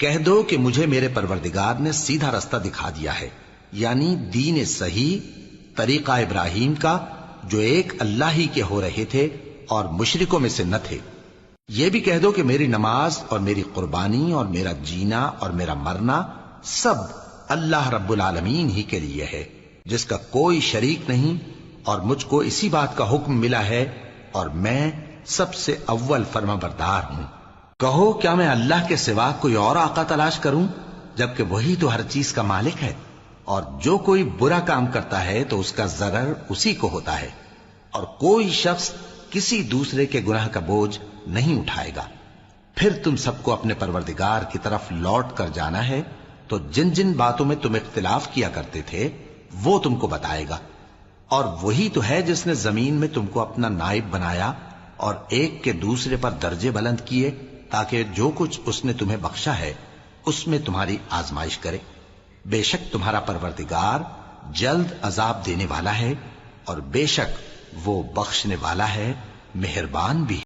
کہہ دو کہ مجھے میرے پروردگار نے سیدھا رستہ دکھا دیا ہے، یعنی دین صحیح، طریقہ ابراہیم کا، جو ایک اللہ ہی کے ہو رہے تھے اور مشرکوں میں سے نہ تھے۔ یہ بھی کہہ دو کہ میری نماز اور میری قربانی اور میرا جینا اور میرا مرنا سب اللہ رب العالمین ہی کے لیے ہے، جس کا کوئی شریک نہیں، اور مجھ کو اسی بات کا حکم ملا ہے، اور میں سب سے اول فرما بردار ہوں۔ کہو کیا میں اللہ کے سوا کوئی اور آقا تلاش کروں، جبکہ وہی تو ہر چیز کا مالک ہے، اور جو کوئی برا کام کرتا ہے تو اس کا ضرر اسی کو ہوتا ہے، اور کوئی شخص کسی دوسرے کے گناہ کا بوجھ نہیں اٹھائے گا۔ پھر تم سب کو اپنے پروردگار کی طرف لوٹ کر جانا ہے، تو جن جن باتوں میں تم اختلاف کیا کرتے تھے وہ تم کو بتائے گا، اور وہی تو ہے جس نے زمین میں تم کو اپنا نائب بنایا اور ایک کے دوسرے پر درجے بلند کیے، تاکہ جو کچھ اس نے تمہیں بخشا ہے اس میں تمہاری آزمائش کرے۔ بے شک تمہارا پروردگار جلد عذاب دینے والا ہے، اور بے شک وہ بخشنے والا ہے، مہربان بھی۔